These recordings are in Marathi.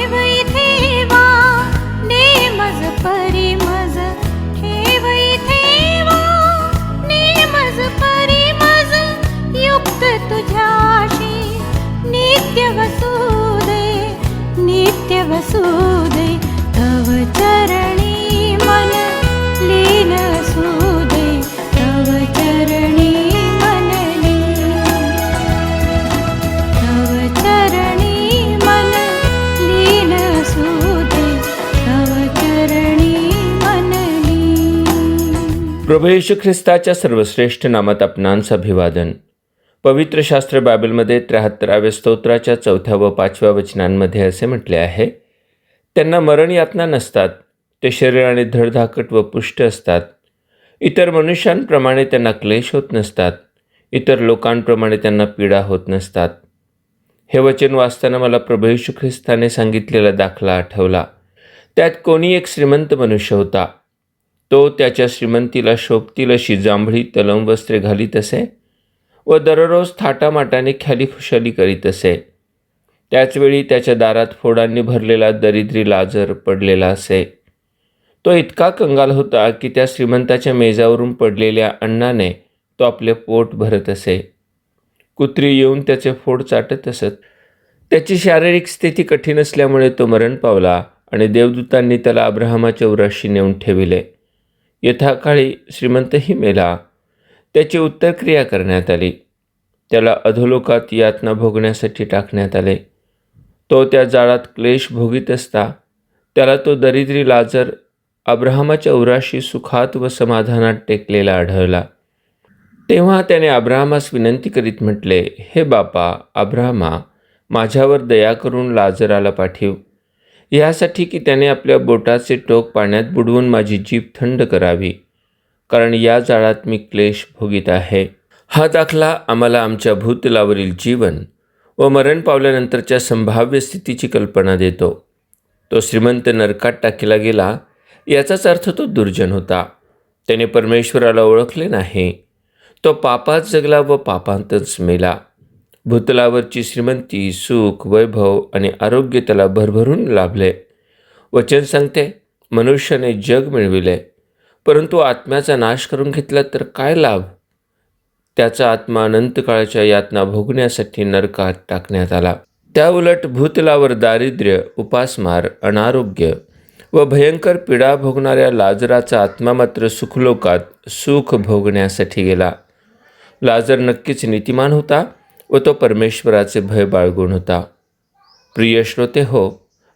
ठेव इथेवा नेमज परिमज ठेव इथेवा नेमज परिमज युक्त तुझ्याशी नित्य वसुदे तव चरणी मन लीन असुदे तव चरणी मन लीन तव चरणी मन लीन असुदे तव चरणी मन लीन. प्रभू येशू ख्रिस्ताच्या सर्वश्रेष्ठ नामात आपणांचं अभिवादन. पवित्र शास्त्र बायबलमध्ये 73व्या स्तोत्राच्या 4 व 5व्या वचनांमध्ये असे म्हटले आहे, त्यांना मरण यातना नसतात, ते शरीराने धडधाकट व पुष्ट असतात. इतर मनुष्यांप्रमाणे त्यांना क्लेश होत नसतात, इतर लोकांप्रमाणे त्यांना पीडा होत नसतात. हे वचन वाचताना मला प्रभू येशू ख्रिस्ताने सांगितलेला दाखला आठवला. त्यात कोणी एक श्रीमंत मनुष्य होता. तो त्याच्या श्रीमंतीला शोभतील अशी जांभळी तलम वस्त्रे घालीत असे व दररोज थाटामाटाने ख्यालीखुशाली करीत असे. त्याचवेळी त्याच्या दारात फोडांनी भरलेला दरिद्री लाजर पडलेला असे. तो इतका कंगाल होता की त्या श्रीमंताच्या मेजावरून पडलेल्या अन्नाने तो आपले पोट भरत असे. कुत्री येऊन त्याचे फोड चाटत असत. त्याची शारीरिक स्थिती कठीण असल्यामुळे तो मरण पावला आणि देवदूतांनी त्याला अब्राहमाच्या उराशी नेऊन ठेविले. यथाकाळी श्रीमंतही मेला. त्याची उत्तरक्रिया करण्यात आली. त्याला अधोलोकात यातना भोगण्यासाठी टाकण्यात आले. तो त्या जाळात क्लेश भोगीत असता त्याला तो दरिद्री लाजर अब्राहमाच्या उराशी सुखात व समाधानात टेकलेला आढळला. तेव्हा त्याने अब्राहमास विनंती करीत म्हटले, हे बापा अब्राहमा, माझ्यावर दया करून लाजराला पाठीव, यासाठी की त्याने आपल्या बोटाचे टोक पाण्यात बुडवून माझी जीभ थंड करावी, कारण या जाळात मी क्लेश भोगीत आहे. हा दाखला आम्हाला आमच्या भूतलावरील जीवन व मरण पावल्यानंतरच्या संभाव्य स्थितीची कल्पना देतो. तो श्रीमंत नरकात टाकला गेला याचाच अर्थ तो दुर्जन होता. त्याने परमेश्वराला ओळखले नाही. तो पापात जगला व पापांतच मेला. भूतलावरची श्रीमंती, सुख, वैभव आणि आरोग्य त्याला भरभरून लाभले. वचन सांगते, मनुष्याने जग मिळविले परंतु आत्म्याचा नाश करून घेतला तर काय लाभ? त्याचा आत्मा अनंत काळाच्या यातना भोगण्यासाठी नरकात टाकण्यात आला. त्याउलट भूतलावर दारिद्र्य, उपासमार, अनारोग्य व भयंकर पीडा भोगणाऱ्या लाजराचा आत्मा मात्र सुखलोकात सुख भोगण्यासाठी गेला. लाजर नक्कीच नीतिमान होता व तो परमेश्वराचे भय बाळगून होता. प्रिय श्रोते हो,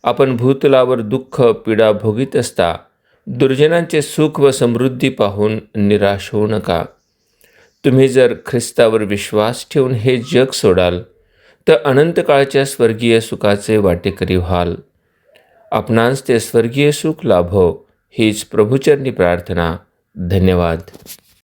आपण भूतलावर दुःख, पीडा भोगीत असता दुर्जनांचे सुख व समृद्धी पाहून निराश होऊ नका. तुम्ही जर ख्रिस्तावर विश्वास ठेवून हे जग सोडाल तर अनंत काळच्या स्वर्गीय सुखाचे वाटेकरी व्हाल. आपणास ते स्वर्गीय सुख लाभो हीच प्रभुचरणी प्रार्थना. धन्यवाद.